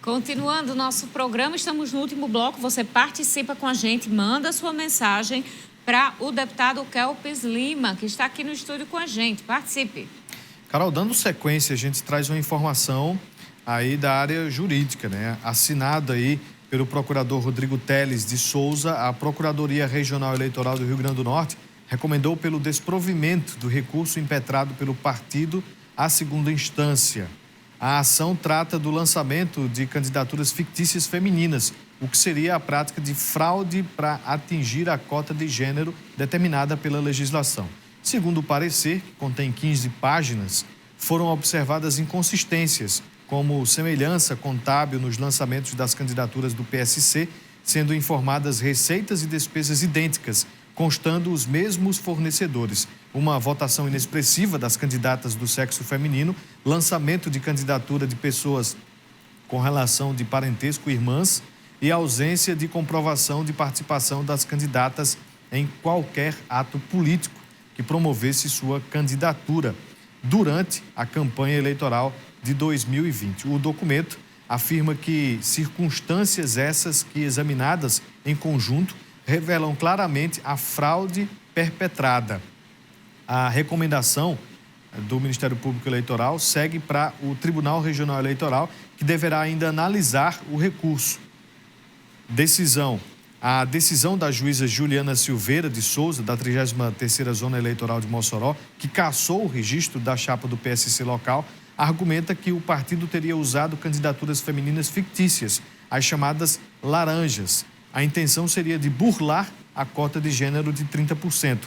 Continuando o nosso programa, estamos no último bloco. Você participa com a gente, manda sua mensagem para o deputado Kelps Lima, que está aqui no estúdio com a gente. Participe. Carol, dando sequência, a gente traz uma informação aí da área jurídica, né? Assinada aí pelo procurador Rodrigo Teles de Souza, a Procuradoria Regional Eleitoral do Rio Grande do Norte recomendou pelo desprovimento do recurso impetrado pelo partido à segunda instância. A ação trata do lançamento de candidaturas fictícias femininas, o que seria a prática de fraude para atingir a cota de gênero determinada pela legislação. Segundo o parecer, que contém 15 páginas, foram observadas inconsistências, como semelhança contábil nos lançamentos das candidaturas do PSC, sendo informadas receitas e despesas idênticas, constando os mesmos fornecedores, uma votação inexpressiva das candidatas do sexo feminino, lançamento de candidatura de pessoas com relação de parentesco irmãs e ausência de comprovação de participação das candidatas em qualquer ato político que promovesse sua candidatura durante a campanha eleitoral de 2020. O documento afirma que circunstâncias essas que, examinadas em conjunto, revelam claramente a fraude perpetrada. A recomendação do Ministério Público Eleitoral segue para o Tribunal Regional Eleitoral, que deverá ainda analisar o recurso. A decisão da juíza Juliana Silveira de Souza, da 33ª Zona Eleitoral de Mossoró, que cassou o registro da chapa do PSC local, argumenta que o partido teria usado candidaturas femininas fictícias, as chamadas laranjas. A intenção seria de burlar a cota de gênero de 30%.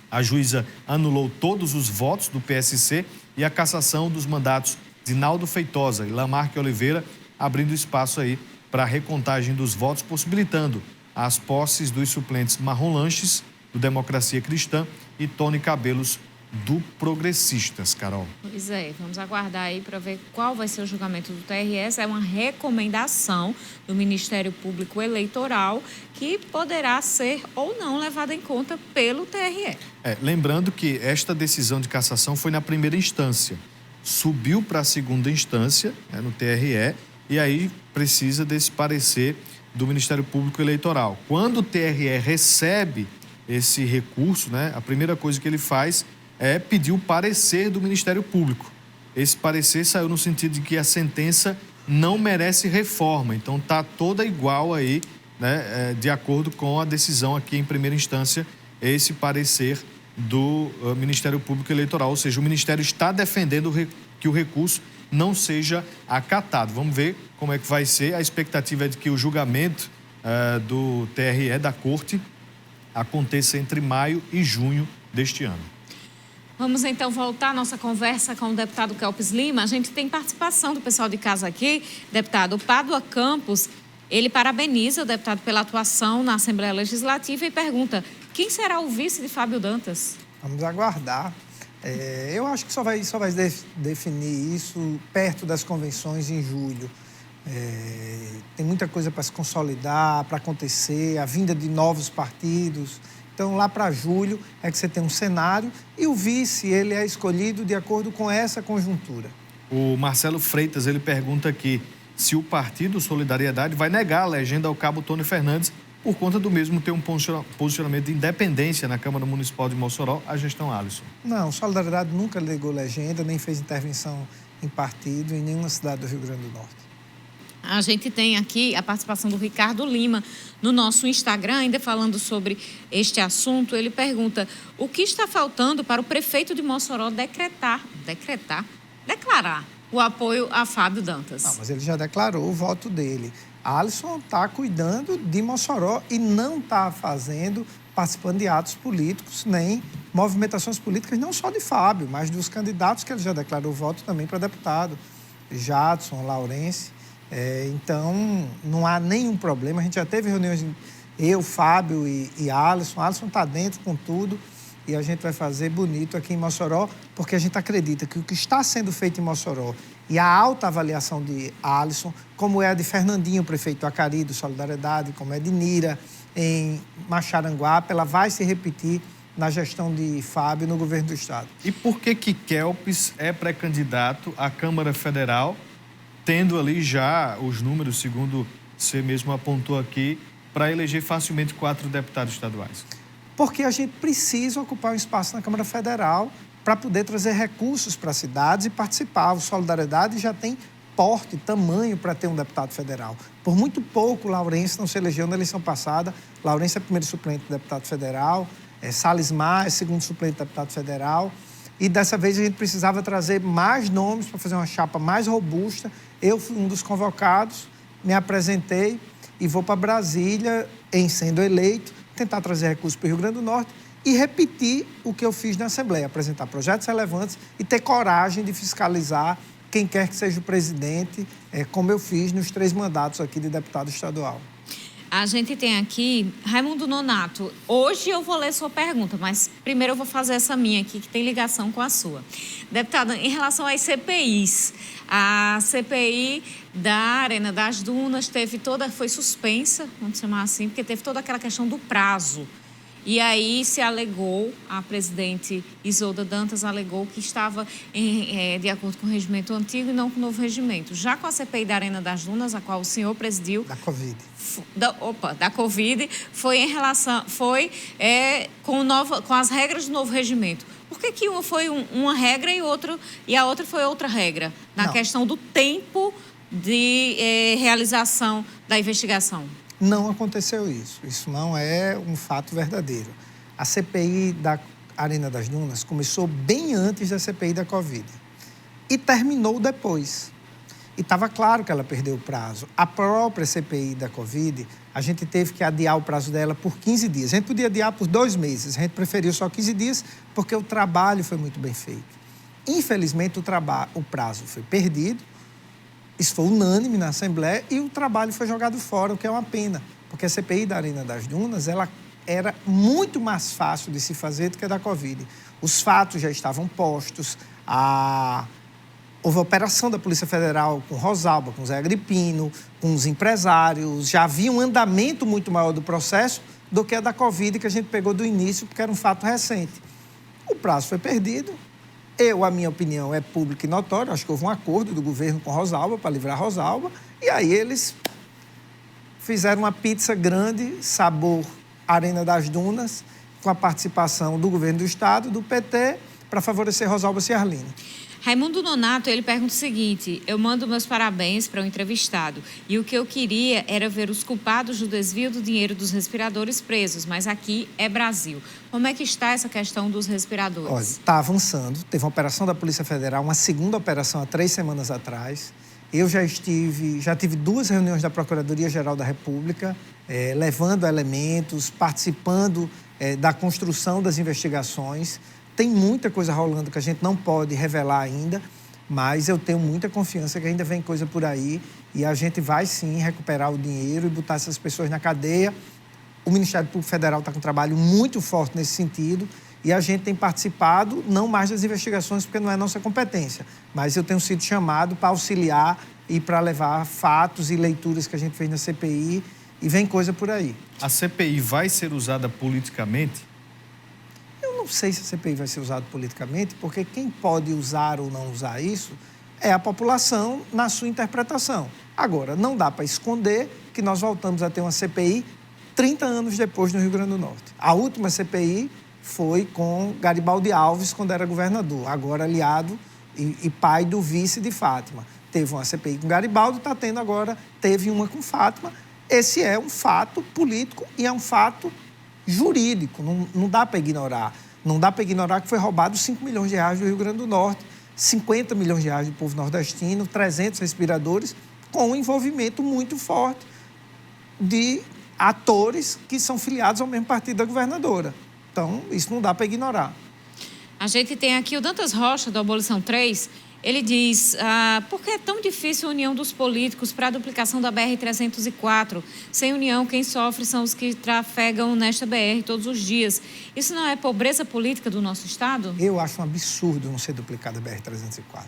A juíza anulou todos os votos do PSC e a cassação dos mandatos de Naldo Feitosa e Lamarque Oliveira, abrindo espaço aí para a recontagem dos votos, possibilitando as posses dos suplentes Marrom Lanches, do Democracia Cristã, e Tony Cabelos, do Progressistas, Carol. Pois é, vamos aguardar aí para ver qual vai ser o julgamento do TRS. É uma recomendação do Ministério Público Eleitoral que poderá ser ou não levada em conta pelo TRE. Lembrando que esta decisão de cassação foi na primeira instância, subiu para a segunda instância, no TRE, e aí precisa desse parecer do Ministério Público Eleitoral. Quando o TRE recebe esse recurso, a primeira coisa que ele faz é pedir o parecer do Ministério Público. Esse parecer saiu no sentido de que a sentença não merece reforma, então está toda igual aí, de acordo com a decisão aqui em primeira instância, esse parecer do Ministério Público Eleitoral, ou seja, o Ministério está defendendo que o recurso não seja acatado. Vamos ver como é que vai ser. A expectativa é de que o julgamento do TRE, da Corte, aconteça entre maio e junho deste ano. Vamos então voltar à nossa conversa com o deputado Kelps Lima. A gente tem participação do pessoal de casa aqui. Deputado Pádua Campos, ele parabeniza o deputado pela atuação na Assembleia Legislativa e pergunta: quem será o vice de Fábio Dantas? Vamos aguardar. Eu acho que só vai definir isso perto das convenções em julho. Tem muita coisa para se consolidar, para acontecer, a vinda de novos partidos. Então, lá para julho é que você tem um cenário e o vice, ele é escolhido de acordo com essa conjuntura. O Marcelo Freitas, ele pergunta aqui se o partido Solidariedade vai negar a legenda ao cabo Tony Fernandes por conta do mesmo ter um posicionamento de independência na Câmara Municipal de Mossoró, a gestão Alisson. Não, Solidariedade nunca negou legenda, nem fez intervenção em partido em nenhuma cidade do Rio Grande do Norte. A gente tem aqui a participação do Ricardo Lima no nosso Instagram, ainda falando sobre este assunto. Ele pergunta: o que está faltando para o prefeito de Mossoró declarar o apoio a Fábio Dantas? Não, mas ele já declarou o voto dele. Alisson está cuidando de Mossoró e não está participando de atos políticos, nem movimentações políticas, não só de Fábio, mas dos candidatos que ele já declarou voto também para deputado, Jadson, Laurence. Então, não há nenhum problema. A gente já teve reuniões, eu, Fábio e Alisson. Alisson está dentro com tudo e a gente vai fazer bonito aqui em Mossoró, porque a gente acredita que o que está sendo feito em Mossoró e a alta avaliação de Alisson, como é a de Fernandinho, prefeito do Acari, do Solidariedade, como é de Nira, em Macharanguape, ela vai se repetir na gestão de Fábio no governo do Estado. E por que Kelps é pré-candidato à Câmara Federal, tendo ali já os números, segundo você mesmo apontou aqui, para eleger facilmente 4 deputados estaduais? Porque a gente precisa ocupar um espaço na Câmara Federal para poder trazer recursos para as cidades e participar. O Solidariedade já tem porte, tamanho para ter um deputado federal. Por muito pouco, Laurence não se elegeu na eleição passada. Laurence é primeiro suplente do deputado federal, Salles Mar é segundo suplente do deputado federal. E dessa vez a gente precisava trazer mais nomes para fazer uma chapa mais robusta. Eu fui um dos convocados, me apresentei e vou para Brasília, em sendo eleito, tentar trazer recursos para o Rio Grande do Norte e repetir o que eu fiz na Assembleia, apresentar projetos relevantes e ter coragem de fiscalizar quem quer que seja o presidente, como eu fiz nos 3 mandatos aqui de deputado estadual. A gente tem aqui Raimundo Nonato. Hoje eu vou ler sua pergunta, mas primeiro eu vou fazer essa minha aqui, que tem ligação com a sua. Deputada, em relação às CPIs, a CPI da Arena das Dunas foi suspensa, vamos chamar assim, porque teve toda aquela questão do prazo. E aí se alegou, a presidente Isolda Dantas alegou que estava de acordo com o regimento antigo e não com o novo regimento. Já com a CPI da Arena das Dunas, a qual o senhor presidiu... Da Covid. Da Covid, com as regras do novo regimento. Por que uma foi uma regra e a outra foi outra regra? Na questão do tempo de realização da investigação. Não aconteceu isso. Isso não é um fato verdadeiro. A CPI da Arena das Dunas começou bem antes da CPI da Covid e terminou depois. E estava claro que ela perdeu o prazo. A própria CPI da Covid, a gente teve que adiar o prazo dela por 15 dias. A gente podia adiar por 2 meses, a gente preferiu só 15 dias porque o trabalho foi muito bem feito. Infelizmente, o prazo foi perdido. Isso foi unânime na Assembleia e o trabalho foi jogado fora, o que é uma pena, porque a CPI da Arena das Dunas ela era muito mais fácil de se fazer do que a da Covid. Os fatos já estavam postos, houve a operação da Polícia Federal com Rosalba, com Zé Agripino, com os empresários, já havia um andamento muito maior do processo do que a da Covid, que a gente pegou do início, porque era um fato recente. O prazo foi perdido. A minha opinião é pública e notória, acho que houve um acordo do governo com Rosalba para livrar Rosalba, e aí eles fizeram uma pizza grande, sabor Arena das Dunas, com a participação do governo do Estado, do PT, para favorecer Rosalba Ciarline. Raimundo Nonato, ele pergunta o seguinte: eu mando meus parabéns para o entrevistado e o que eu queria era ver os culpados do desvio do dinheiro dos respiradores presos, mas aqui é Brasil. Como é que está essa questão dos respiradores? Olha, está avançando. Teve uma operação da Polícia Federal, uma segunda operação há 3 semanas atrás. Eu já tive 2 reuniões da Procuradoria-Geral da República, levando elementos, participando da construção das investigações. Tem muita coisa rolando que a gente não pode revelar ainda, mas eu tenho muita confiança que ainda vem coisa por aí e a gente vai, sim, recuperar o dinheiro e botar essas pessoas na cadeia. O Ministério Público Federal está com um trabalho muito forte nesse sentido e a gente tem participado, não mais das investigações, porque não é nossa competência, mas eu tenho sido chamado para auxiliar e para levar fatos e leituras que a gente fez na CPI e vem coisa por aí. A CPI vai ser usada politicamente? Eu não sei se a CPI vai ser usada politicamente, porque quem pode usar ou não usar isso é a população na sua interpretação. Agora, não dá para esconder que nós voltamos a ter uma CPI 30 anos depois no Rio Grande do Norte. A última CPI foi com Garibaldi Alves, quando era governador, agora aliado e pai do vice de Fátima. Teve uma CPI com Garibaldi, teve uma com Fátima. Esse é um fato político e é um fato jurídico, não dá para ignorar. Não dá para ignorar que foi roubado 5 milhões de reais do Rio Grande do Norte, 50 milhões de reais do povo nordestino, 300 respiradores, com um envolvimento muito forte de atores que são filiados ao mesmo partido da governadora. Então, isso não dá para ignorar. A gente tem aqui o Dantas Rocha, do Abolição 3. Ele diz, por que é tão difícil a união dos políticos para a duplicação da BR-304? Sem união, quem sofre são os que trafegam nesta BR todos os dias. Isso não é pobreza política do nosso Estado? Eu acho um absurdo não ser duplicada a BR-304.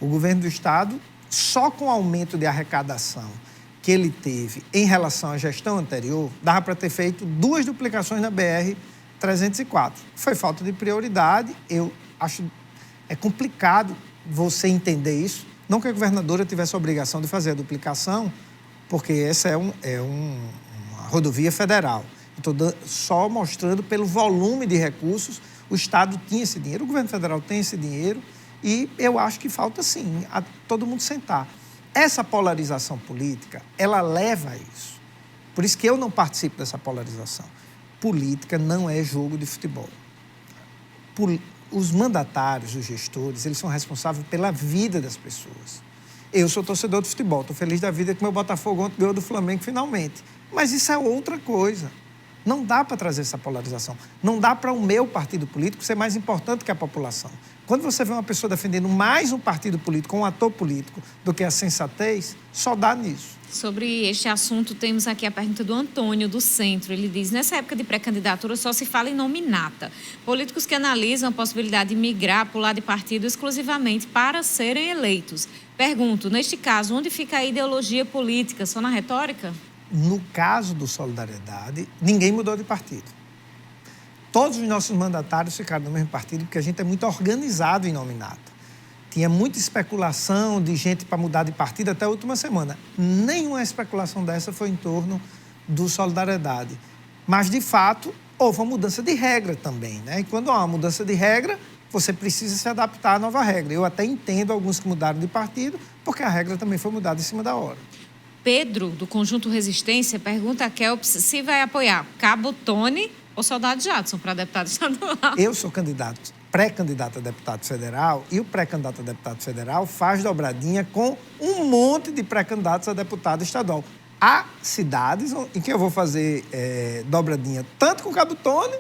O governo do Estado, só com o aumento de arrecadação que ele teve em relação à gestão anterior, dava para ter feito 2 duplicações na BR-304. Foi falta de prioridade. Eu acho complicado você entender isso. Não que a governadora tivesse a obrigação de fazer a duplicação, porque essa é uma rodovia federal. Estou só mostrando pelo volume de recursos, o Estado tinha esse dinheiro, o governo federal tem esse dinheiro, e eu acho que falta, sim, a todo mundo sentar. Essa polarização política, ela leva a isso. Por isso que eu não participo dessa polarização. Política não é jogo de futebol. Os mandatários, os gestores, eles são responsáveis pela vida das pessoas. Eu sou torcedor de futebol, estou feliz da vida que meu Botafogo ontem ganhou do Flamengo finalmente. Mas isso é outra coisa. Não dá para trazer essa polarização. Não dá para o meu partido político ser mais importante que a população. Quando você vê uma pessoa defendendo mais um partido político, um ator político, do que a sensatez, só dá nisso. Sobre este assunto, temos aqui a pergunta do Antônio, do Centro. Ele diz, nessa época de pré-candidatura só se fala em nominata. Políticos que analisam a possibilidade de migrar, pular de partido exclusivamente para serem eleitos. Pergunto, neste caso, onde fica a ideologia política? Só na retórica? No caso do Solidariedade, ninguém mudou de partido. Todos os nossos mandatários ficaram no mesmo partido porque a gente é muito organizado em nominata. Tinha muita especulação de gente para mudar de partido até a última semana. Nenhuma especulação dessa foi em torno do Solidariedade. Mas, de fato, houve uma mudança de regra também, né? E quando há uma mudança de regra, você precisa se adaptar à nova regra. Eu até entendo alguns que mudaram de partido, porque a regra também foi mudada em cima da hora. Pedro, do Conjunto Resistência, pergunta a Kelps se vai apoiar Cabo Tony ou Soldado Jadson para deputado estadual. Eu sou pré-candidato a deputado federal, e o pré-candidato a deputado federal faz dobradinha com um monte de pré-candidatos a deputado estadual. Há cidades em que eu vou fazer dobradinha tanto com o Cabo Tony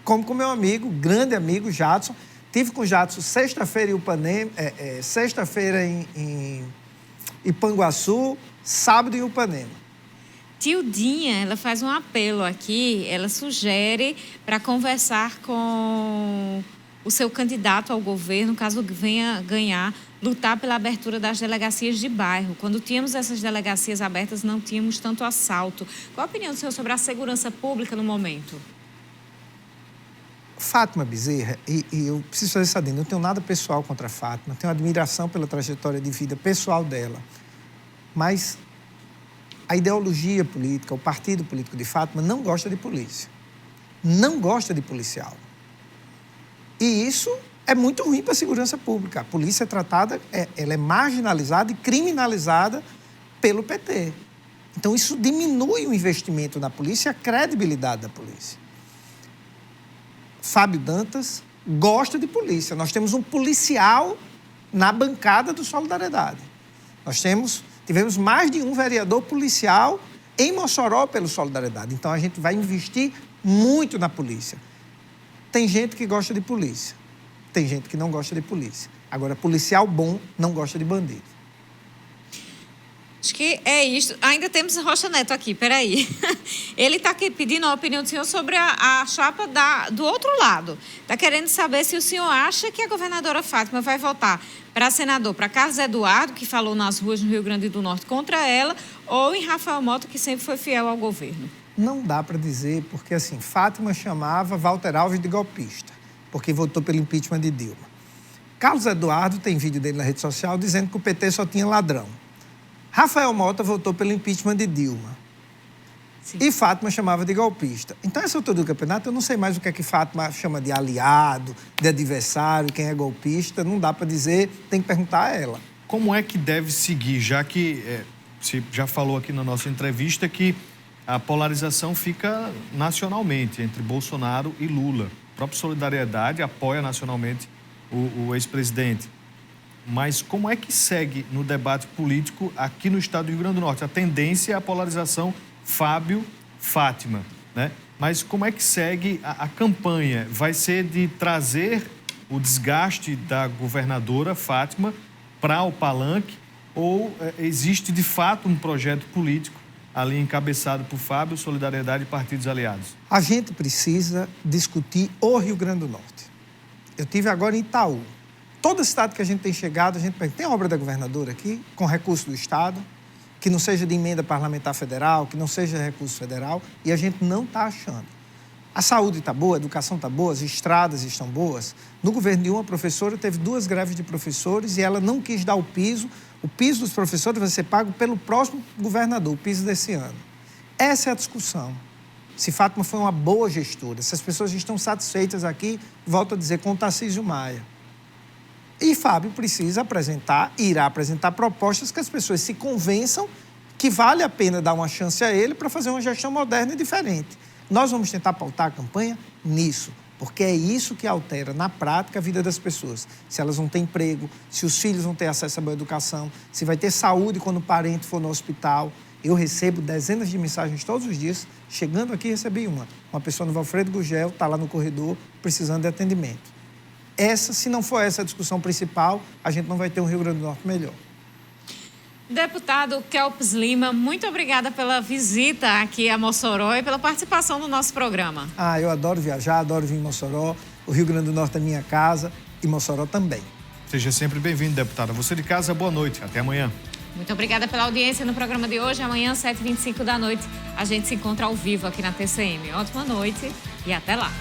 como com meu amigo, grande amigo, Jadson. Tive com o Jadson sexta-feira em Ipanguaçu, sábado em Upanema. Tildinha, ela faz um apelo aqui, ela sugere para conversar com o seu candidato ao governo, caso venha ganhar, lutar pela abertura das delegacias de bairro. Quando tínhamos essas delegacias abertas, não tínhamos tanto assalto. Qual a opinião do senhor sobre a segurança pública no momento? Fátima Bezerra, e eu preciso fazer essa adenda, não tenho nada pessoal contra a Fátima, tenho admiração pela trajetória de vida pessoal dela, mas a ideologia política, o partido político de Fátima não gosta de polícia, não gosta de policial. E isso é muito ruim para a segurança pública. A polícia é tratada, ela é marginalizada e criminalizada pelo PT. Então isso diminui o investimento na polícia e a credibilidade da polícia. Fábio Dantas gosta de polícia. Nós temos um policial na bancada do Solidariedade. Tivemos mais de um vereador policial em Mossoró pelo Solidariedade. Então, a gente vai investir muito na polícia. Tem gente que gosta de polícia. Tem gente que não gosta de polícia. Agora, policial bom não gosta de bandido. Acho que é isso. Ainda temos Rocha Neto aqui, peraí. Ele está aqui pedindo a opinião do senhor sobre a chapa do outro lado. Está querendo saber se o senhor acha que a governadora Fátima vai votar para senador, para Carlos Eduardo, que falou nas ruas no Rio Grande do Norte contra ela, ou em Rafael Mota, que sempre foi fiel ao governo. Não dá para dizer, porque assim, Fátima chamava Walter Alves de golpista, porque votou pelo impeachment de Dilma. Carlos Eduardo tem vídeo dele na rede social dizendo que o PT só tinha ladrão. Rafael Mota votou pelo impeachment de Dilma. Sim. E Fátima chamava de golpista. Então, essa altura do campeonato, eu não sei mais o que é que Fátima chama de aliado, de adversário, quem é golpista. Não dá para dizer, tem que perguntar a ela. Como é que deve seguir, já que você já falou aqui na nossa entrevista que a polarização fica nacionalmente entre Bolsonaro e Lula. A própria Solidariedade apoia nacionalmente o ex-presidente. Mas como é que segue no debate político aqui no estado do Rio Grande do Norte? A tendência é a polarização Fábio-Fátima, né? Mas como é que segue a campanha? Vai ser de trazer o desgaste da governadora Fátima para o palanque ou existe de fato um projeto político ali encabeçado por Fábio, Solidariedade e partidos aliados? A gente precisa discutir o Rio Grande do Norte. Eu estive agora em Itaú. Toda cidade que a gente tem chegado, a gente pergunta, tem obra da governadora aqui, com recurso do Estado, que não seja de emenda parlamentar federal, que não seja recurso federal, e a gente não está achando. A saúde está boa, a educação está boa, as estradas estão boas. No governo de uma professora, teve 2 greves de professores e ela não quis dar o piso. O piso dos professores vai ser pago pelo próximo governador, o piso desse ano. Essa é a discussão. Se Fátima foi uma boa gestora, se as pessoas estão satisfeitas aqui, volto a dizer, com o Tarcísio Maia. E Fábio precisa irá apresentar propostas que as pessoas se convençam que vale a pena dar uma chance a ele para fazer uma gestão moderna e diferente. Nós vamos tentar pautar a campanha nisso, porque é isso que altera, na prática, a vida das pessoas. Se elas vão ter emprego, se os filhos vão ter acesso à boa educação, se vai ter saúde quando o parente for no hospital. Eu recebo dezenas de mensagens todos os dias. Chegando aqui, recebi uma pessoa no Valfredo Gugel, está lá no corredor, precisando de atendimento. Se não for essa a discussão principal, a gente não vai ter um Rio Grande do Norte melhor. Deputado Kelps Lima, muito obrigada pela visita aqui a Mossoró e pela participação no nosso programa. Eu adoro viajar, adoro vir em Mossoró. O Rio Grande do Norte é minha casa e Mossoró também. Seja sempre bem-vindo, deputada. Você de casa, boa noite. Até amanhã. Muito obrigada pela audiência no programa de hoje. Amanhã, 7h25 da noite, a gente se encontra ao vivo aqui na TCM. Ótima noite e até lá.